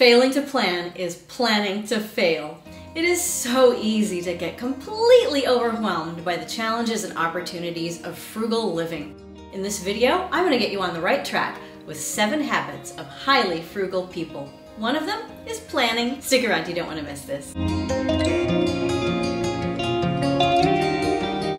Failing to plan is planning to fail. It is so easy to get completely overwhelmed by the challenges and opportunities of frugal living. In this video, I'm going to get you on the right track with 7 habits of highly frugal people. One of them is planning. Stick around, you don't want to miss this.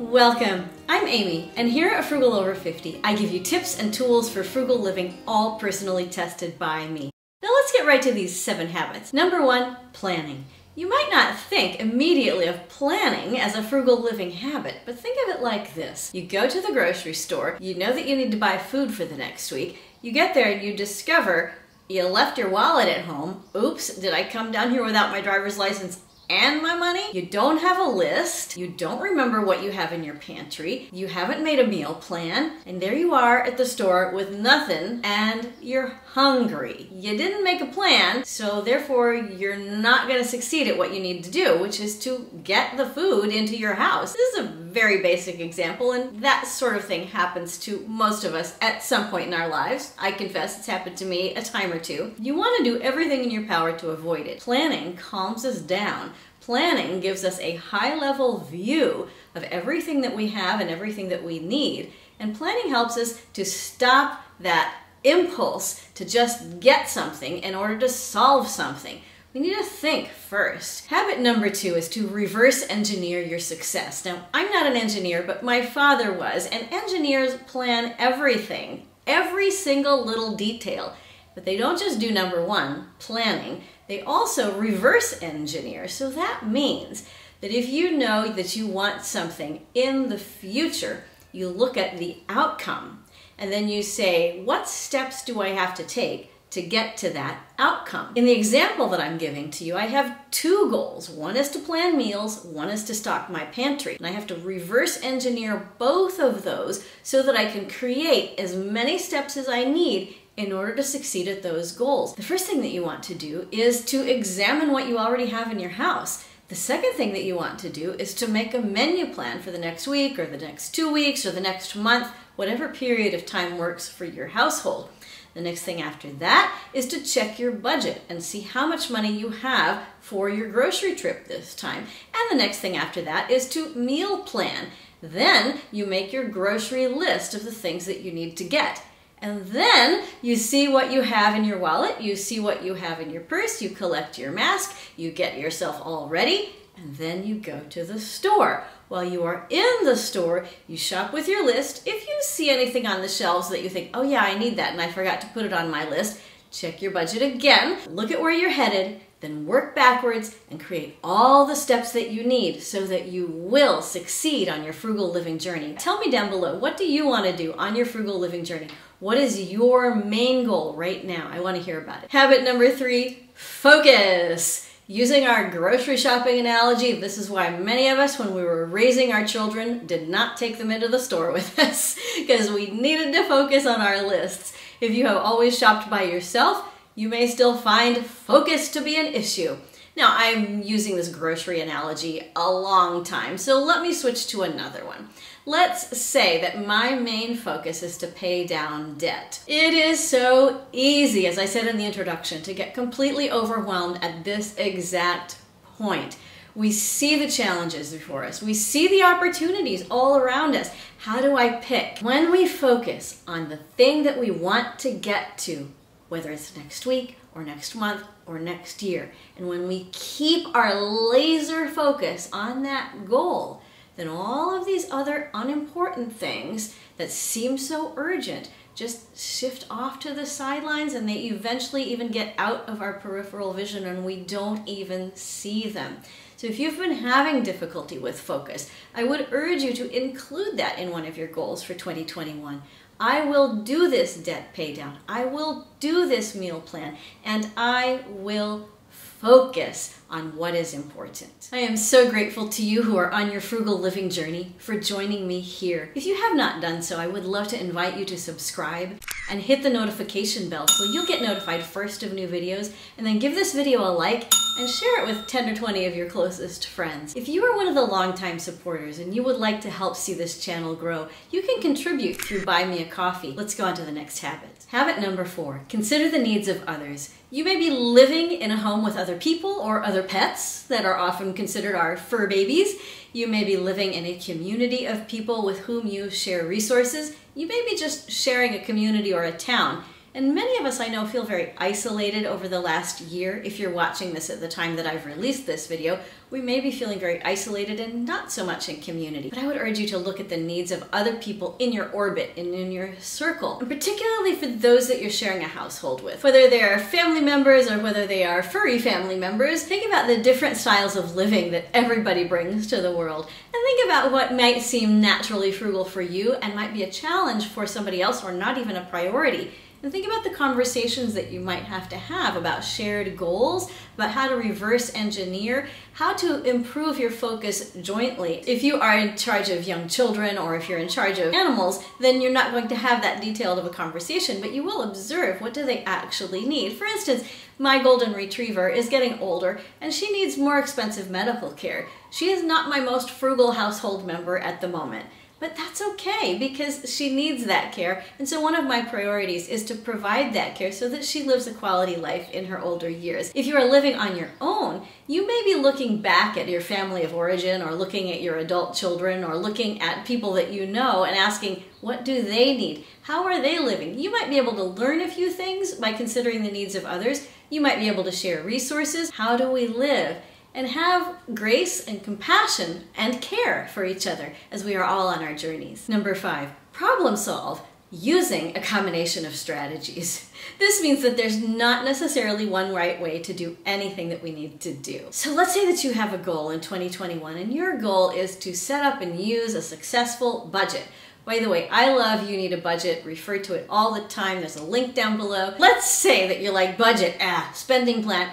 Welcome, I'm Amy, and here at Frugal Over 50, I give you tips and tools for frugal living, all personally tested by me. Now let's get right to these 7 habits. Number 1, planning. You might not think immediately of planning as a frugal living habit, but think of it like this. You go to the grocery store, you know that you need to buy food for the next week, you get there and you discover you left your wallet at home. Oops, did I come down here without my driver's license and my money? You don't have a list, you don't remember what you have in your pantry, you haven't made a meal plan, and there you are at the store with nothing and you're hungry. You didn't make a plan, so therefore you're not going to succeed at what you need to do, which is to get the food into your house. This is a very basic example, and that sort of thing happens to most of us at some point in our lives. I confess it's happened to me a time or two. You want to do everything in your power to avoid it. Planning calms us down. Planning gives us a high-level view of everything that we have and everything that we need. And planning helps us to stop that impulse to just get something in order to solve something. We need to think first. Habit number 2 is to reverse engineer your success. Now, I'm not an engineer, but my father was, and engineers plan everything, every single little detail. But they don't just do number 1, planning, they also reverse engineer. So that means that if you know that you want something in the future, you look at the outcome and then you say, what steps do I have to take to get to that outcome? In the example that I'm giving to you, I have 2 goals. One is to plan meals, one is to stock my pantry. And I have to reverse engineer both of those so that I can create as many steps as I need in order to succeed at those goals. The first thing that you want to do is to examine what you already have in your house. The second thing that you want to do is to make a menu plan for the next week or the next 2 weeks or the next month, whatever period of time works for your household. The next thing after that is to check your budget and see how much money you have for your grocery trip this time. And the next thing after that is to meal plan. Then you make your grocery list of the things that you need to get. And then you see what you have in your wallet, you see what you have in your purse, you collect your mask, you get yourself all ready, and then you go to the store. While you are in the store, you shop with your list. If you see anything on the shelves that you think, oh yeah, I need that and I forgot to put it on my list, check your budget again, look at where you're headed, then work backwards and create all the steps that you need so that you will succeed on your frugal living journey. Tell me down below, what do you want to do on your frugal living journey? What is your main goal right now? I want to hear about it. Habit number 3, focus. Using our grocery shopping analogy, this is why many of us, when we were raising our children, did not take them into the store with us, because we needed to focus on our lists. If you have always shopped by yourself, you may still find focus to be an issue. Now, I'm using this grocery analogy a long time, so let me switch to another one. Let's say that my main focus is to pay down debt. It is so easy, as I said in the introduction, to get completely overwhelmed at this exact point. We see the challenges before us. We see the opportunities all around us. How do I pick? When we focus on the thing that we want to get to, whether it's next week or next month or next year, and when we keep our laser focus on that goal, then all of these other unimportant things that seem so urgent just shift off to the sidelines, and they eventually even get out of our peripheral vision and we don't even see them. So if you've been having difficulty with focus, I would urge you to include that in one of your goals for 2021. I will do this debt pay down, I will do this meal plan, and I will focus on what is important. I am so grateful to you who are on your frugal living journey for joining me here. If you have not done so, I would love to invite you to subscribe and hit the notification bell so you'll get notified first of new videos, and then give this video a like and share it with 10 or 20 of your closest friends. If you are one of the longtime supporters and you would like to help see this channel grow, you can contribute through Buy Me a Coffee. Let's go on to the next habit. Habit number 4, consider the needs of others. You may be living in a home with other people or other pets that are often considered our fur babies. You may be living in a community of people with whom you share resources. You may be just sharing a community or a town. And many of us I know feel very isolated over the last year. If you're watching this at the time that I've released this video, we may be feeling very isolated and not so much in community. But I would urge you to look at the needs of other people in your orbit and in your circle, and particularly for those that you're sharing a household with. Whether they're family members or whether they are furry family members, think about the different styles of living that everybody brings to the world. And think about what might seem naturally frugal for you and might be a challenge for somebody else or not even a priority. And think about the conversations that you might have to have about shared goals, about how to reverse engineer, how to improve your focus jointly. If you are in charge of young children or if you're in charge of animals, then you're not going to have that detailed of a conversation, but you will observe what do they actually need. For instance, my golden retriever is getting older and she needs more expensive medical care. She is not my most frugal household member at the moment. But that's okay because she needs that care. And so one of my priorities is to provide that care so that she lives a quality life in her older years. If you are living on your own, you may be looking back at your family of origin or looking at your adult children or looking at people that you know and asking, what do they need? How are they living? You might be able to learn a few things by considering the needs of others. You might be able to share resources. How do we live? And have grace and compassion and care for each other as we are all on our journeys. Number 5, problem solve using a combination of strategies. This means that there's not necessarily one right way to do anything that we need to do. So let's say that you have a goal in 2021 and your goal is to set up and use a successful budget. By the way, I love You Need a Budget, refer to it all the time. There's a link down below. Let's say that you're like, budget, spending plan,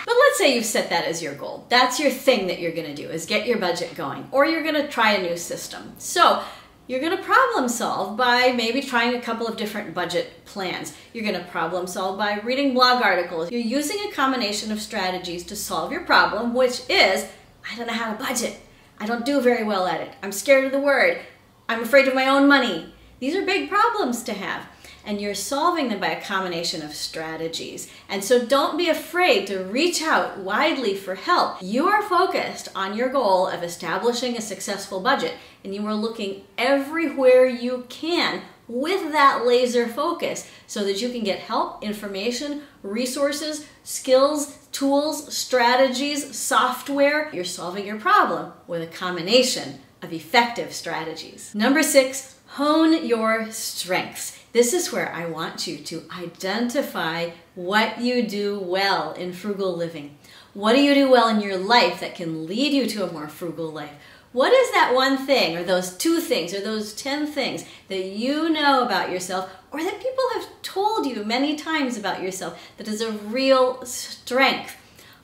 but let's say you've set that as your goal. That's your thing that you're gonna do, is get your budget going, or you're gonna try a new system. So you're gonna problem solve by maybe trying a couple of different budget plans. You're gonna problem solve by reading blog articles. You're using a combination of strategies to solve your problem, which is, I don't know how to budget. I don't do very well at it. I'm scared of the word. I'm afraid of my own money. These are big problems to have, and you're solving them by a combination of strategies. And so don't be afraid to reach out widely for help. You are focused on your goal of establishing a successful budget, and you are looking everywhere you can with that laser focus so that you can get help, information, resources, skills, tools, strategies, software. You're solving your problem with a combination of effective strategies. Number 6, hone your strengths. This is where I want you to identify what you do well in frugal living. What do you do well in your life that can lead you to a more frugal life? What is that one thing or those 2 things or those 10 things that you know about yourself or that people have told you many times about yourself that is a real strength?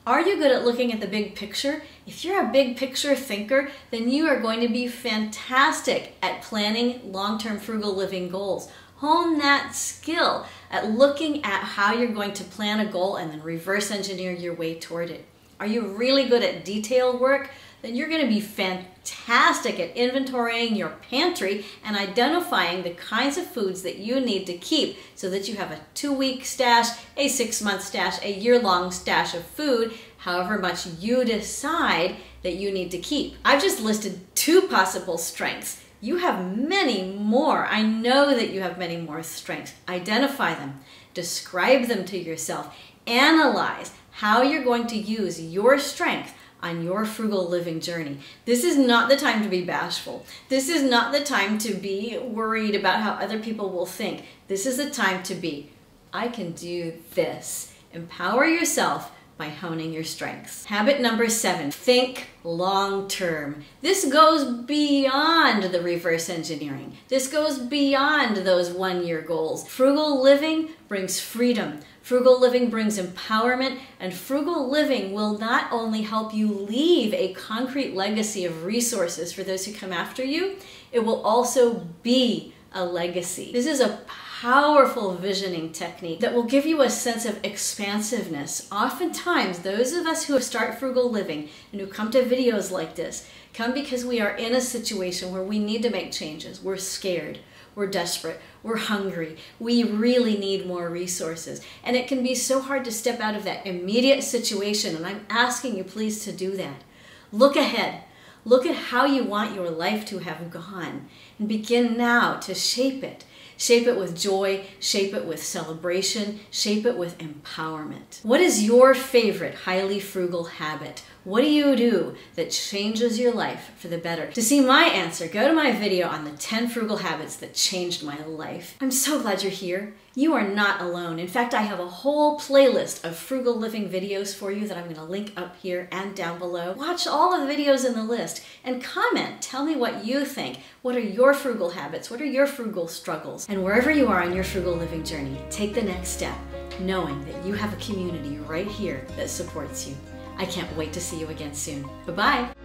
Are you good at looking at the big picture? If you're a big picture thinker, then you are going to be fantastic at planning long-term frugal living goals. Hone that skill at looking at how you're going to plan a goal and then reverse engineer your way toward it. Are you really good at detail work? Then you're going to be fantastic at inventorying your pantry and identifying the kinds of foods that you need to keep so that you have a 2-week stash, a 6-month stash, a year-long stash of food, however much you decide that you need to keep. I've just listed 2 possible strengths. You have many more. I know that you have many more strengths. Identify them, describe them to yourself, analyze how you're going to use your strength on your frugal living journey. This is not the time to be bashful. This is not the time to be worried about how other people will think. This is the time to be, I can do this. Empower yourself by honing your strengths. Habit number 7, think long term. This goes beyond the reverse engineering. This goes beyond those 1-year goals. Frugal living brings freedom. Frugal living brings empowerment, and frugal living will not only help you leave a concrete legacy of resources for those who come after you, it will also be a legacy. This is a powerful visioning technique that will give you a sense of expansiveness. Oftentimes, those of us who start frugal living and who come to videos like this come because we are in a situation where we need to make changes. We're scared. We're desperate, we're hungry, we really need more resources. And it can be so hard to step out of that immediate situation, and I'm asking you please to do that. Look ahead. Look at how you want your life to have gone, and begin now to shape it. Shape it with joy, shape it with celebration, shape it with empowerment. What is your favorite highly frugal habit? What do you do that changes your life for the better? To see my answer, go to my video on the 10 frugal habits that changed my life. I'm so glad you're here. You are not alone. In fact, I have a whole playlist of frugal living videos for you that I'm going to link up here and down below. Watch all of the videos in the list and comment. Tell me what you think. What are your frugal habits? What are your frugal struggles? And wherever you are on your frugal living journey, take the next step, knowing that you have a community right here that supports you. I can't wait to see you again soon. Bye-bye.